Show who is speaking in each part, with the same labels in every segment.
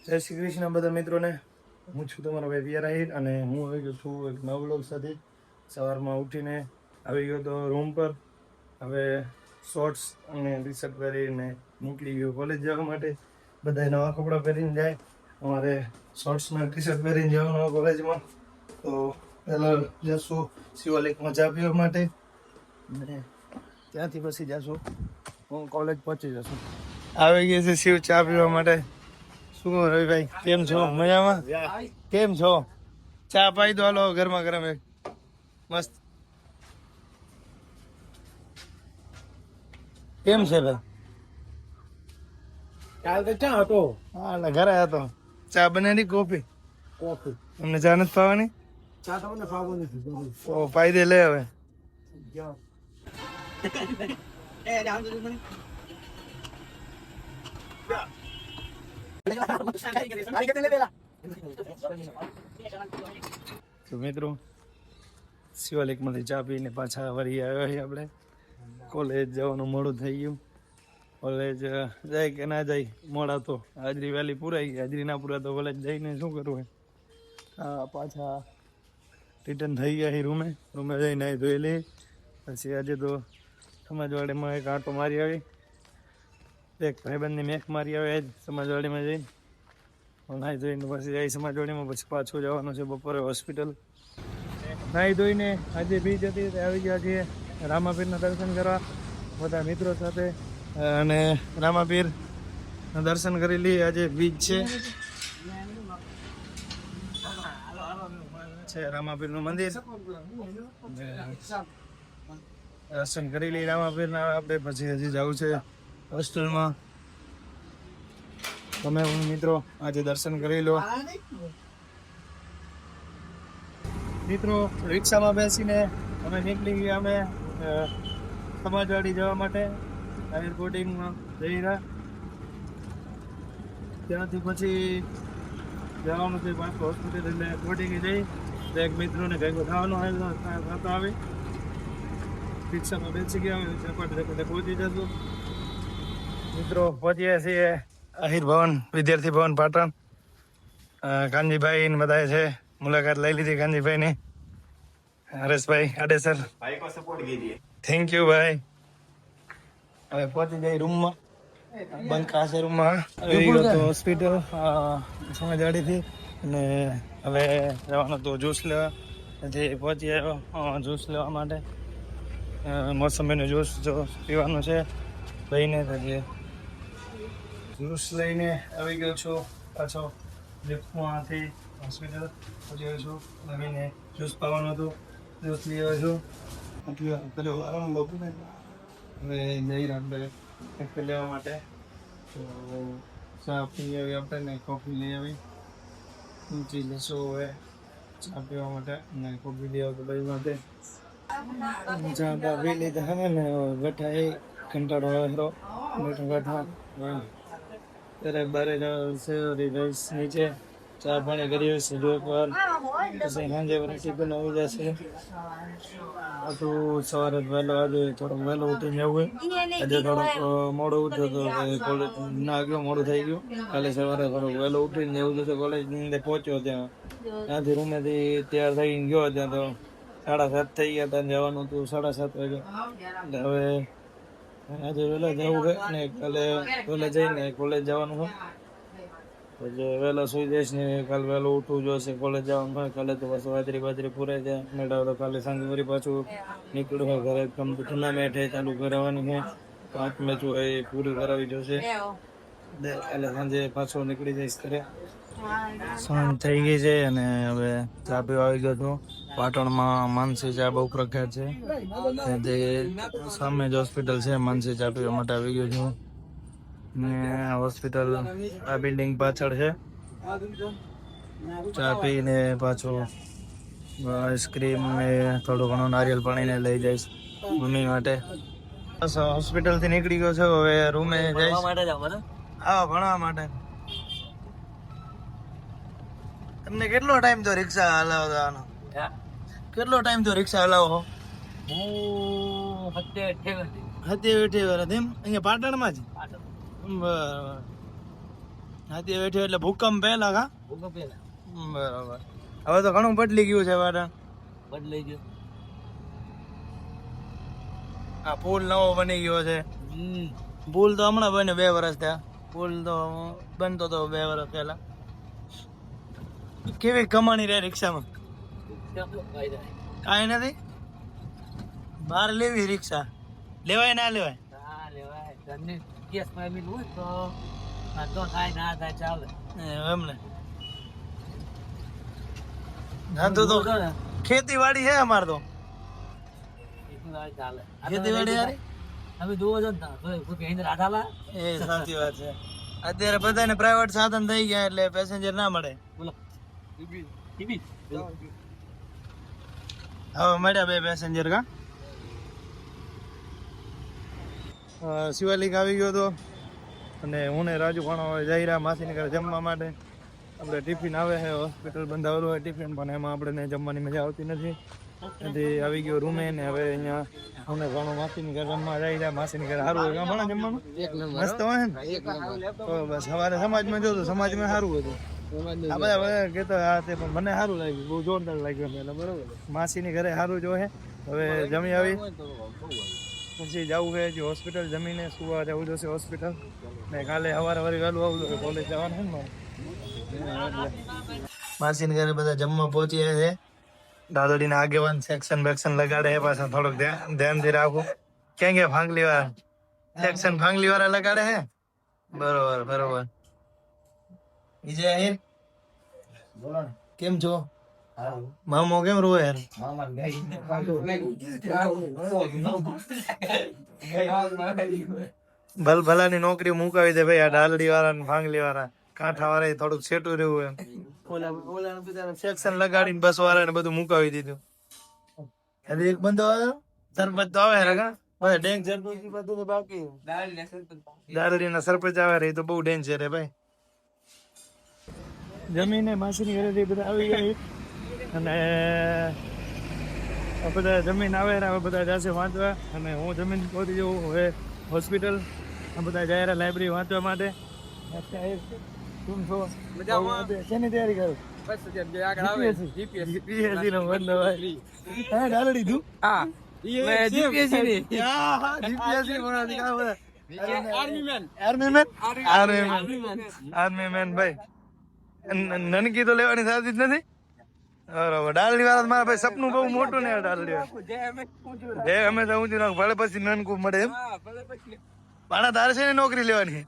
Speaker 1: જય શ્રી કૃષ્ણ બધા મિત્રોને. હું છું તમારો ભાઈ વીઆર આહિર અને હું આવી ગયો છું એક નવા વ્લોગ સાથે. સવારમાં ઉઠીને આવી ગયો તો રૂમ પર. હવે શોર્ટ્સ અને ટી શર્ટ પહેરીને નીકળી ગયો કોલેજ જવા માટે. બધા નવા કપડાં પહેરીને જાય. અમારે શોર્ટ્સમાં ટી શર્ટ પહેરીને જવાનું કોલેજમાં. તો પહેલાં જશું શિવાલિકમાં ચા પીવા માટે અને ત્યાંથી પછી જશું હું કોલેજ પહોંચી જશું. આવી ગઈ છે શિવ ચા પીવા માટે. શું રવિભાઈ કેમ છો? મજામાં? કેમ છો? ચા પાઈ દો હાલો ગરમા ગરમ એક મસ્ત. કેમ છે ભાઈ?
Speaker 2: કાલ તો ક્યાં હતો?
Speaker 1: હા ઘરે હતો. ચા બનાવી કોફી?
Speaker 2: કોફી.
Speaker 1: તમને ચા નથી પાવાની?
Speaker 2: ચા તમને ખાવું નથી.
Speaker 1: ઓ પાઈ દે લે હવે. તો મિત્રો શિવાલિકમાંથી ચા પીને પાછા વળી આવ્યા છીએ આપણે. કોલેજ જવાનું મોડું થઈ ગયું. કોલેજ જાય કે ના જાય મોડા તો હાજરી વહેલી પૂરાઈ ગઈ. હાજરી ના પૂરા તો કોલેજ જઈને શું કરવું? પાછા રિટર્ન થઈ ગયા છીએ રૂમે જઈને આવી ધોઈ લઈ. પછી આજે તો સમાજવાડીમાં એક આંટો મારી આવી. એક ભાઈબંધની મેક મારી આવે જ સમાજવાડીમાં જઈને નાહી ધોઈને પછી આવી સમાજવાડીમાં. પછી પાછું જવાનું છે બપોરે હોસ્પિટલ. નાહી ધોઈને આજે બીજ હતી આવી ગયા છીએ રામાપીરના દર્શન કરવા બધા મિત્રો સાથે. અને રામાપીરના દર્શન કરી લઈએ. આજે બીજ છે રામાપીરનું મંદિર. દર્શન કરી લઈએ રામાપીરના. આપણે પછી હજી જવું છે હોસ્ટેલમાં. તમે મિત્રો આજે દર્શન કરી લો. મિત્રો રિક્ષામાં બેસીને અમે નીકળી ગયા. અમે સમાજવાડી જવા માટે એરપોર્ટિંગમાં જઈ રહ્યા. ત્યાંથી પછી જવાનું છે પાછું હોસ્પિટલ. એટલે બોર્ડિંગે જઈ એક મિત્રોને ભેગો થવાનો થતો આવી. રિક્ષામાં બેસી ગયા ઝપાટે પહોંચી જશું. મિત્રો પહોંચ્યા છીએ આહિર ભવન વિદ્યાર્થી ભવન પાટણ. કાનજીભાઈ ને બધા છે. મુલાકાત લઈ લીધી કાનજીભાઈ ની. હરેશભાઈ આડેસર થેન્ક યુ ભાઈ. હવે પહોંચી જાય રૂમમાં. બંકા છે રૂમમાં. આવી ગયો તો હોસ્પિટલ સમાજવાડીથી. અને હવે જવાનો તો જ્યુસ લેવા. હજી પહોંચી આવ્યો જ્યુસ લેવા માટે. મોસંબીનું જ્યુસ જો પીવાનું છે લઈને. જ્યુસ લઈને આવી ગયો છું પાછો લિફ્ટમાંથી હોસ્પિટલ પહોંચી ગયો છું. નવીને જ્યુસ પાવાનું હતું. જ્યુસ લઈ આવ્યો છું. હવે જઈ રહ્યા લેવા માટે. તો ચા પી આવી આપણે ને કોફી લઈ આવી. ઊંચી જશો હવે ચા પીવા માટે અને કોફી લઈ આવતો ભાઈ માટે. ચા પા પી લીધા હવે ને બેઠા એ કંટાળો આવ્યો બેઠા ત્યારે બારે છે નીચે ચા પાણી કરી છે એકવાર. પછી સાંજે ટિફિન આવી જશે. પાછું સવારે વહેલો આજે થોડોક વહેલો ઉઠીને જવું હોય. આજે થોડોક મોડું ઉઠ્યો તો કોલેજ ના ગયો મોડું થઈ ગયું. કાલે સવારે થોડોક વહેલો ઉઠીને જવું જશે કોલેજ ની અંદર પહોંચ્યો. ત્યાંથી રૂમેથી તૈયાર થઈને ગયો. ત્યાં તો 7:30 થઈ ગયા. ત્યાં જવાનું હતું 7:30 વાગે. એટલે હવે આજે વહેલા જવું છે ને કાલે વહેલા જઈને કોલેજ જવાનું હોય. એટલે વહેલા સુઈ જઈશ ને કાલે વહેલું ઉઠવું જોઈશે કોલેજ જવાનું હોય. કાલે તો પાછું હાજરી પૂરાઈ જાય. મેળા તો કાલે સાંજે વળી પાછું નીકળવું હોય ઘરે. ટુર્નામેન્ટ ચાલુ કરાવવાની છે. 5 મેચો એ પૂરી કરાવી જોશે. કાલે સાંજે પાછો નીકળી જઈશ ઘરે. સાંજ થઈ ગઈ છે અને હવે ચા પીવા આવી ગયો છું. પાટણમાં માનસી ચા બહુ પ્રખ્યાત છે. તે સામે જ હોસ્પિટલ છે. માનસી ચા પીવા માટે આવી ગયો છું. ને હોસ્પિટલ આ બિલ્ડિંગ પાછળ છે. ચા પીને પાછો આઈસ્ક્રીમ ને થોડું ઘણું નારિયેલ પાણીને લઈ જઈશ મમ્મી માટે. બસ હોસ્પિટલ થી નીકળી ગયો છો. હવે રૂમે જઈશ. હા ભણવા માટે. તમને કેટલો ટાઈમ તો રિક્ષા હલાવવાનો? કેટલો ટાઈમ તો રિક્ષા હલાવો?
Speaker 2: હું 78
Speaker 1: વર્ષ એમ અહીંયા પાટણમાં જ? બરાબર. હાથી બેઠ્યો એટલે ભૂકંપ પહેલા કા
Speaker 2: ભૂકંપ પેલા
Speaker 1: બરાબર. હવે તો ઘણું બદલી ગયું છે વાટા.
Speaker 2: બદલાઈ ગયો.
Speaker 1: આ પુલ નવો બની ગયો છે. પુલ તો હમણાં બને 2 વર્ષ થયા. પુલ તો બનતો તો 2 વર્ષ પહેલા. કેવી કમાણી રહે રિક્ષામાં? કાંઈ નથી. બહાર લેવી રિક્ષા લેવાય ના લેવાય?
Speaker 2: હા લેવાય. ઘરની ગેસમાં એમ હોય તો આ તો થાય ના થાય ચાલે.
Speaker 1: એમને ધંધો તો ખેતીવાડી છે અમારે તો.
Speaker 2: એટલું આવે ચાલે.
Speaker 1: ખેતીવાડી યાર
Speaker 2: અમે જોવો છો ને તો કઈ રાઠાલા
Speaker 1: એ સાચી વાત છે. અત્યારે બધાને પ્રાઇવેટ સાધન થઈ ગયા એટલે પેસેન્જર ના મળે.
Speaker 2: બોલો
Speaker 1: હવે મળ્યા 2 પેસેન્જર કા. શિવાલિક આવી ગયો હતો અને હું ને રાજુ ખાણો જઈ રહ્યા માસીને ઘરે જમવા માટે. આપણે ટિફિન આવે છે, હોસ્પિટલ બંધાવેલું હોય ટિફિન, પણ એમાં આપણે જમવાની મજા આવતી નથી. તેથી આવી ગયો રૂમે ને હવે અહીંયા હું ને ઘણો માસીની ઘરે જમવા જઈ રહ્યા. માસીની ઘરે સારું હોય ભણા જમવાનું મસ્ત હોય ને. તો બસ સવારે સમાજમાં જોયું સમાજમાં સારું હતું. આ બધા કહેતો હા તે પણ મને સારું લાગ્યું, બહુ જોરદાર લાગ્યું એટલે બરોબર. માસીની ઘરે સારું જો હે. હવે જમી આવી પછી જવું છે હજી હોસ્પિટલ. જમીને સુવા જવું જોશે હોસ્પિટલ ને કાલે સવારે વળી વહેલું આવવું જોઈએ, કોલેજ જવાનું છે ને મારે. માસીને ઘરે બધા જમવા પહોંચ્યા છે. દાદોડીના આગેવાન સેક્શન બેક્શન લગાડે છે, પાછા થોડુંક ધ્યાનથી રાખવું. ક્યાં ગયા ફાંગલી વાળા? સેક્શન ફાંગલી વાળા લગાડે છે. બરોબર બરોબર. વિજય આહિર કેમ છો? મામો કેમ રોવે યાર? ભલાની નોકરી મુકાવી દે ભાઈ. આ ડાલડી વાળા ને ફાંગલી વાળા કાંઠા વાળા થોડુંક સેટું રહ્યું એમ. ઓલા સેક્શન લગાડીને બસ વાળા ને બધું મુકાવી દીધું. એટલે એક બંધો આવ્યો સરપંચ તો આવે રે કા ભાઈ. ડેન્જર બધું તો બાકી. દારડી ના સરપંચ આવે રે તો બહુ ડેન્જર હે ભાઈ. જમીને માસીની ઘરેથી બધા આવી ગયા અને બધા જમીન આવે હવે બધા જશે વાંચવા. અને હું જમીન પહોંચી જવું હવે હોસ્પિટલ. બધા જાય રહ્યા લાઇબ્રેરી વાંચવા માટે. શું છો? શેની તૈયારી કરો? જીપીએસસી નો બંધ ભાઈ. હા ડાલડી તું? હા જીપીએસસી ની. જીપીએસસી બનાવી કા બધા આર્મી મેન ભાઈ. નનકી તો લેવાની થતી જ નથી. બરોબર. ડાલડી વાળા મારા ભાઈ સપનું બહુ મોટું ને ડાલડી વાળા. જે અમે તો ઊંચું નાખ ભલે પછી નનકું મળે એમ. પાણા તારે છે ને નોકરી લેવાની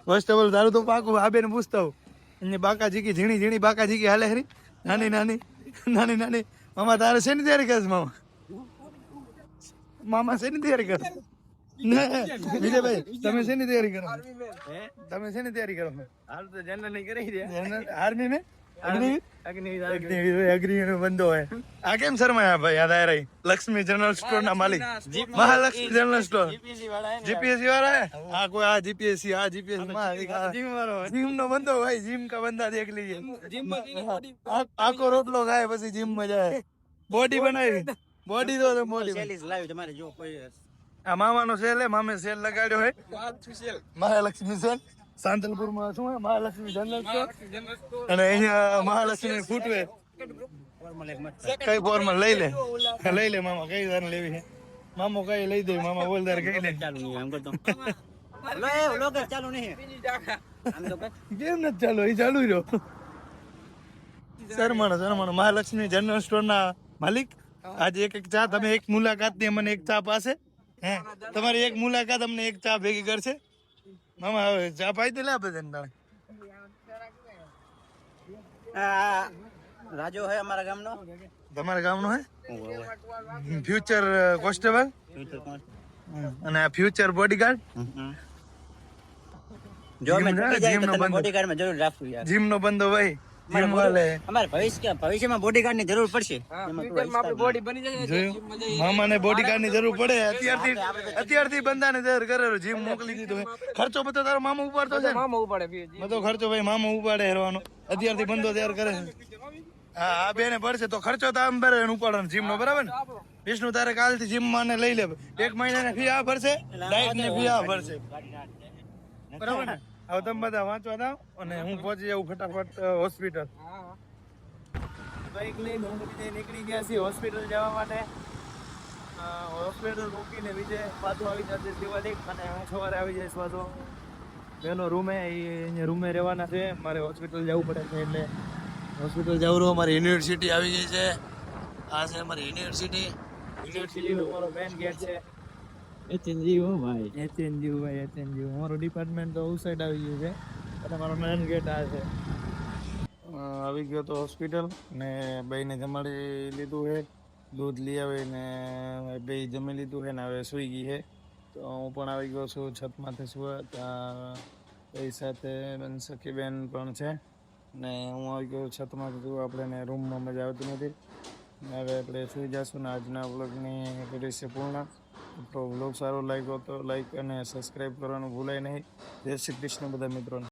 Speaker 1: કોન્સ્ટેબલ. તારું તો પાકું આ બેન પૂછતા હોઉં. એને બાકા જીકી ઝીણી ઝીણી બાકા જીકી હાલે હરી નાની નાની નાની નાની. મામા તારે શેની તૈયારી કરે છે? મામા શેની તૈયારી કરે? વિજયભાઈ તમે શેની તૈયારી કરો? તમે શેની તૈયારી કરો? હાલ તો જનરલ ની કરી દે. આર્મી ને અગ્નિ બંધો હોય. આ કેમ શર્માયા ભાઈ? યાદ આવી લક્ષ્મી જનરલ સ્ટોર ના માલિક મહાલક્ષ્મી જનરલ સ્ટોર જીપીએસસી વાળા હે. આ કોઈ આ જીપીએસસી આ જીપીએસસી જીમ નો બંધો ભાઈ. જીમ કા બંધા દેખ લીજે. આખો રોટલો ખાય પછી જીમ માં જાય. બોડી બનાવી બોડી તો મોટી લાવી તમારે જો કોઈ. આ મામાનો સેલ હે. મામે સેલ લગાડ્યો હે મહાલક્ષ્મી સેલ. સાંતલપુર માં શું હે? Mahalakshmi general store. અને અહીંયા મહાલક્ષ્મી ફૂટવેર. કઈ ફોર્મલ લઈ લે મામા. કઈ વાર લેવી છે મામો? કઈ લઈ દે મામા. બોલદાર કઈ લે. કેમ નથી ચાલુ? એ ચાલુ રહ્યો. શરમાણો મહાલક્ષ્મી જનરલ સ્ટોર ના માલિક. આજે એક ચા તમે એક મુલાકાત ની મને એક ચા પાસે હે. તમારી એક મુલાકાત અમને એક ચા ભેગી કરશે મામા. હવે ચા પાઈ દે લે આપણે.
Speaker 2: રાજો હે અમારા ગામનો.
Speaker 1: તમારા ગામનો હે? ફ્યુચર કોન્સ્ટેબલ અને ફ્યુચર બોડીગાર્ડ.
Speaker 2: જો અમે જીમ નો બોડીગાર્ડ માં જરૂર રાખવું યાર.
Speaker 1: જીમ નો બંધો ભાઈ. જીમ વાલે
Speaker 2: અમારે ભવિષ્યમાં બોડીગાર્ડ ની જરૂર પડશે. બોડી બની જાય.
Speaker 1: મામાને બોડીગાર્ડ ની જરૂર પડે. અત્યારથી બંધાને તૈયાર કરેલો. જીમ મોકલી દીધો. ખર્ચો બધો તારો મામો ઉપાડતો છે? મામો ઉપાડે બધો ખર્ચો ભાઈ. મામો ઉપાડે હેરવાનો. અત્યારથી બંધો તૈયાર કરે છે. હા આ બેને પડશે તો ખર્ચો તો આમ બરાબર ઉપાડવાનો જીમ નો. બરાબર ને વિષ્ણુ? તારે કાલથી જીમ માં લઈ લે. 1 મહિનાની ફી આ ભરશે. ડાયટ ની ફી આ ભરશે. બરાબર ને? હવે તમે બધા વાંચવા જાઓ અને હું પહોંચી જાઉં ફટાફટ હોસ્પિટલ.
Speaker 2: હા
Speaker 1: બાઈક લઈને હું વિજય નીકળી ગયા છીએ હોસ્પિટલ જવા માટે. હોસ્પિટલ મૂકીને વિજય પાછો આવી જશે દિવાળી અને હું સવારે આવી જઈશ પાછો પેલો રૂમે. અહીંયા રૂમે રહેવાના છે. મારે હોસ્પિટલ જવું પડે છે એટલે હોસ્પિટલ જવું રહું. અમારી યુનિવર્સિટી આવી ગઈ છે. આ છે અમારી યુનિવર્સિટીનો અમારો મેઇન ગેટ છે.
Speaker 2: એચએનજી હો ભાઈ.
Speaker 1: એચએનજી અમારું ડિપાર્ટમેન્ટ તો આઉટ સાઈડ આવી ગયું છે અને મારો મેઇન ગેટ આ છે. આવી ગયો તો હોસ્પિટલ ને બેયને જમાડી લીધું છે. દૂધ લઈ આવીને બે જમી લીધું છે ને હવે સૂઈ ગઈ છે. તો હું પણ આવી ગયો છું છતમાંથી સુવા. ત્યાં એ સાથે સખીબેન પણ છે ને હું આવી ગયો છતમાંથી સુવા. આપણે રૂમમાં મજા આવતી નથી. હવે આપણે સુઈ જઈશું ને આજના વ્લોગની કરી છે પૂર્ણ. તો વ્લોગ સારો લાગ્યો તો લાઈક અને સબસ્ક્રાઈબ કરવાનું ભૂલાય નહીં. જય શ્રી કૃષ્ણ બધા મિત્રોને.